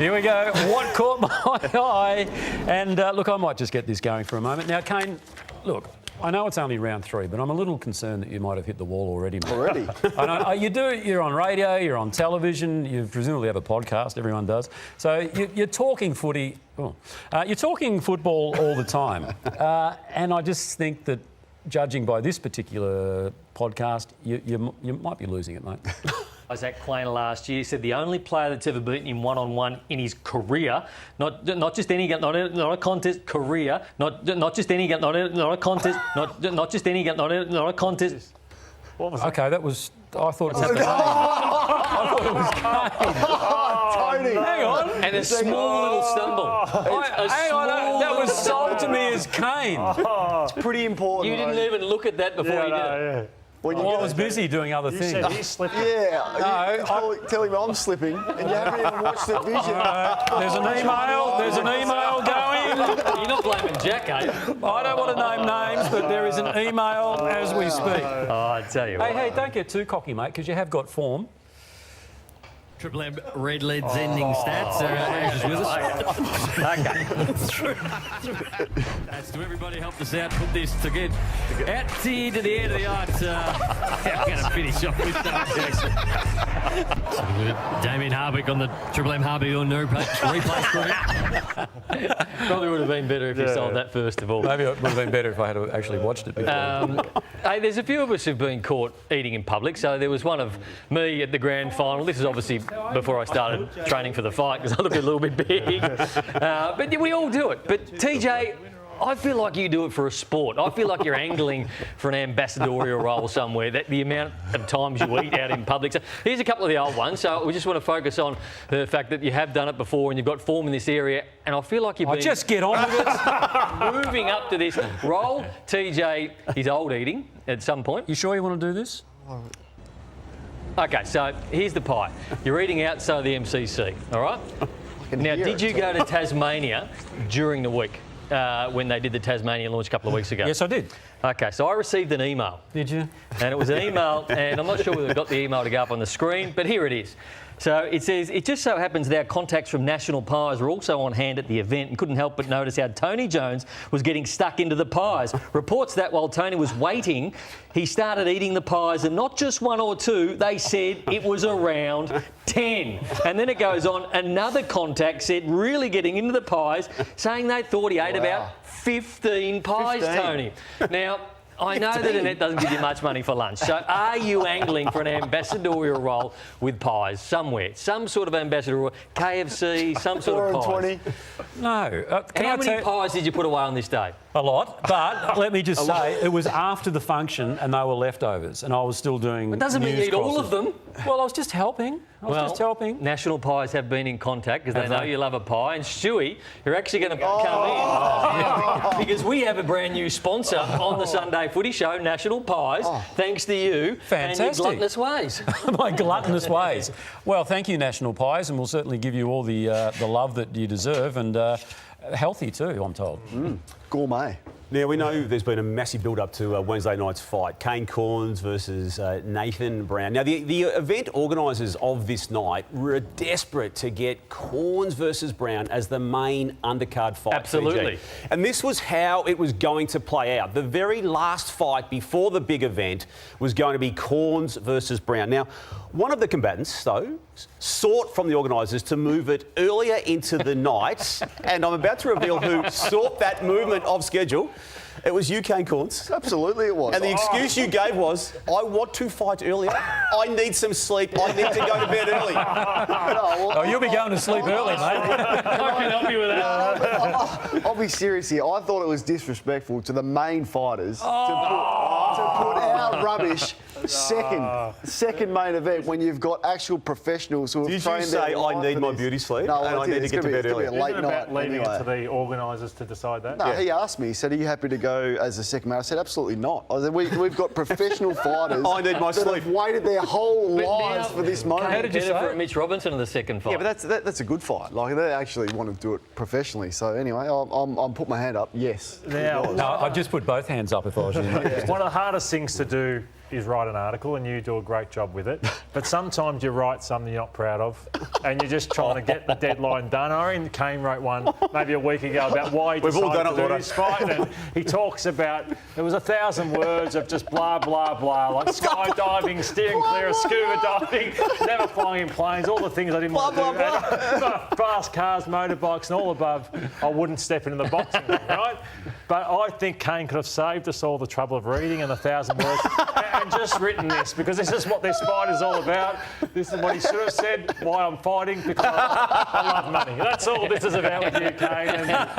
Here we go. What caught my eye? And look, I might just get this going for a moment. Now, Kane, look, I know it's only round 3, but I'm a little concerned that you might have hit the wall already, mate. Already? I know, you do. You're on radio, you're on television, you presumably have a podcast, everyone does. So you're talking footy, you're talking football all the time. And I just think that, judging by this particular podcast, you might be losing it, mate. Isaac Quainer last year said the only player that's ever beaten him one-on-one in his career, not just any, not a contest, career, not just any, not a contest, not just any, not a contest. What was that? Okay, that was. I thought it was Kane. I thought it was Kane. Tony. Hang on. And a small little stumble. Hang on, that was sold to me as Kane. It's pretty important. You didn't even look at that before you did it. When I was busy doing other things. Said he's slipping. Yeah, tell him I'm slipping, and you haven't even watched the vision. There's an email. There's an email going. You're not blaming Jack, eh? I don't want to name names, but there is an email as we speak. Oh, I tell you what. Hey, don't get too cocky, mate, because you have got form. Triple M Red Lead's ending stats. Ash is with us. Okay. That's to everybody helped us out. Put this to get out to the end of the ice. I'm going to finish off with that. Damien Harvick on the Triple M Harvick on replay screen. Probably would have been better if you sold that first of all. Maybe it would have been better if I had actually watched it before. Hey, there's a few of us who've been caught eating in public. So there was one of me at the grand final. This is obviously before I started training for the fight because I look a little bit big. But we all do it. But TJ, I feel like you do it for a sport. I feel like you're angling for an ambassadorial role somewhere, that the amount of times you eat out in public. So here's a couple of the old ones. So we just want to focus on the fact that you have done it before and you've got form in this area. And I feel like you've been... just get on with it. moving up to this role. TJ is old eating at some point. You sure you want to do this? OK, so here's the pie. You're eating outside the MCC, all right? Now, did you go to Tasmania during the week when they did the Tasmania launch a couple of weeks ago? Yes, I did. OK, so I received an email. Did you? And it was an email, and I'm not sure whether we've got the email to go up on the screen, but here it is. So it says, it just so happens that our contacts from National Pies were also on hand at the event and couldn't help but notice how Tony Jones was getting stuck into the pies. Reports that while Tony was waiting, he started eating the pies, and not just 1 or 2, they said it was around 10. And then it goes on, another contact said really getting into the pies, saying they thought he ate about 15 pies, 15. Tony. Now, I know that Annette doesn't give you much money for lunch, so are you angling for an ambassadorial role with pies somewhere? Some sort of ambassadorial, KFC, some sort of pies? 4 No. How many pies did you put away on this day? A lot, but let me just say, it was after the function and they were leftovers and I was still doing. It doesn't mean you eat all of them. Well, I was just helping. I was just helping. National Pies have been in contact because they know you love a pie. And Stewie, you're actually going to come in because we have a brand new sponsor on the Sunday Footy Show, National Pies, thanks to you and your gluttonous ways. My gluttonous ways. Well, thank you, National Pies, and we'll certainly give you all the love that you deserve, and healthy too, I'm told. Gourmet. Now, we know there's been a massive build-up to Wednesday night's fight, Kane Corns versus Nathan Brown. Now, the event organisers of this night were desperate to get Corns versus Brown as the main undercard fight. Absolutely. TG. And this was how it was going to play out. The very last fight before the big event was going to be Corns versus Brown. Now, one of the combatants, though, sought from the organisers to move it earlier into the night, and I'm about to reveal who sought that movement of schedule. It was you, Kane Corns. Absolutely it was. And the excuse you gave was, I want to fight earlier. I need some sleep. I need to go to bed early. You'll be going to sleep early, mate. I can help you with that. I'll be serious here. I thought it was disrespectful to the main fighters to put our rubbish second main event when you've got actual professionals who have Did trained you say I need my this. beauty sleep No, and I need to get to bed early? It's going to be a late Isn't night it about leaving it to the organisers to decide that? No, he asked me. He said, "Are you happy to go as a second man?" I said, "Absolutely not." I said, "We've got professional fighters. I need my that sleep. have waited their whole lives for this moment." How did you say for Mitch Robinson in the second fight? Yeah, but that's a good fight. Like they actually want to do it professionally. So anyway, I'm put my hand up. Yes. Now, No, I'd just put both hands up if I was you. One of the hardest things to do is write an article, and you do a great job with it. But sometimes you write something you're not proud of, and you're just trying to get the deadline done. I reckon Kane wrote one maybe a week ago about why he decided to do this fight, and he talks about there was 1,000 words of just blah blah blah, like skydiving, steering clear of scuba diving, never flying in planes, all the things I didn't want to do. And fast cars, motorbikes, and all above. I wouldn't step into the boxing ring, right? But I think Kane could have saved us all the trouble of reading and 1,000 words and just written this, because this is what this fight is all about. This is what he should have said, why I'm fighting, because I love money. That's all this is about with you, Kane. And I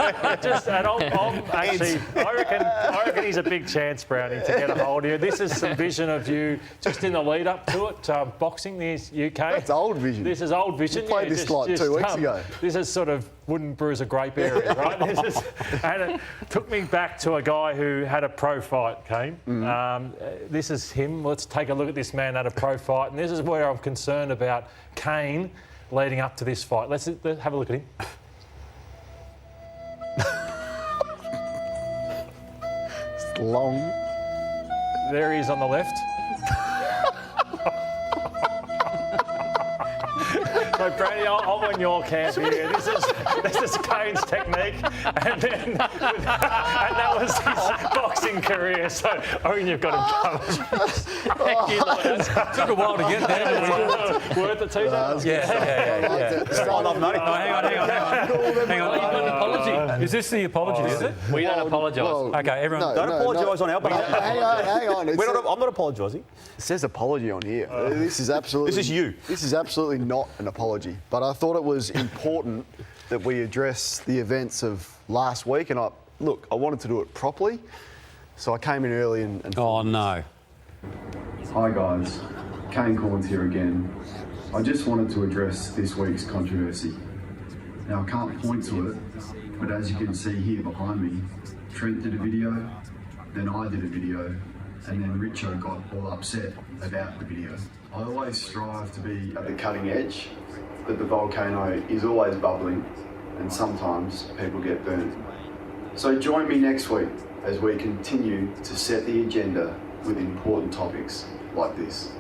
reckon he's a big chance, Brownie, to get a hold of you. This is some vision of you just in the lead up to it, boxing the UK. That's old vision. This is old vision. We played this like 2 weeks ago. This is sort of wouldn't bruise a grape area, right? And it took me back to a guy who had a pro fight, Kane. This is him. Let's take a look at this man at a pro fight. And this is where I'm concerned about Kane leading up to this fight. Let's have a look at him. It's long. There he is on the left. So, Brady, I'm on your camp here. This is Kane's technique, and that was his boxing career. So, I reckon you've got him covered. Took a while to get there. Worth it, TJ? Yeah. I love money. Hang on. You've got an apology. Is this the apology, is it? We don't apologise. Okay, everyone. Don't apologise on our behalf. Hang on. I'm not apologising. It says apology on here. This is absolutely. This is you. This is absolutely not an apology. But I thought it was important that we address the events of last week, and I wanted to do it properly, so I came in early and Oh, no. Hi guys, Kane Corns here again. I just wanted to address this week's controversy. Now I can't point to it, but as you can see here behind me, Trent did a video, then I did a video, and then Richo got all upset about the video. I always strive to be at the cutting edge, but the volcano is always bubbling, and sometimes people get burned. So join me next week as we continue to set the agenda with important topics like this.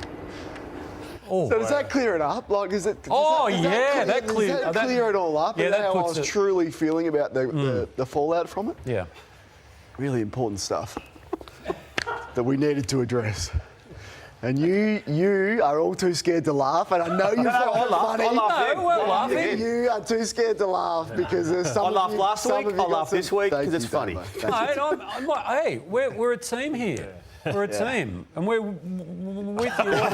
So does that clear it up? Like, is it? That clear it all up? Yeah, and that how I puts was it- truly feeling about the fallout from it. Yeah. Really important stuff that we needed to address. And you are all too scared to laugh, and I know you find it funny. I laugh. No, we're laughing. You are too scared to laugh because there's some. I laughed last week. I laughed this week because it's funny. I'm like, hey, we're a team here. We're a team, and we're with you all.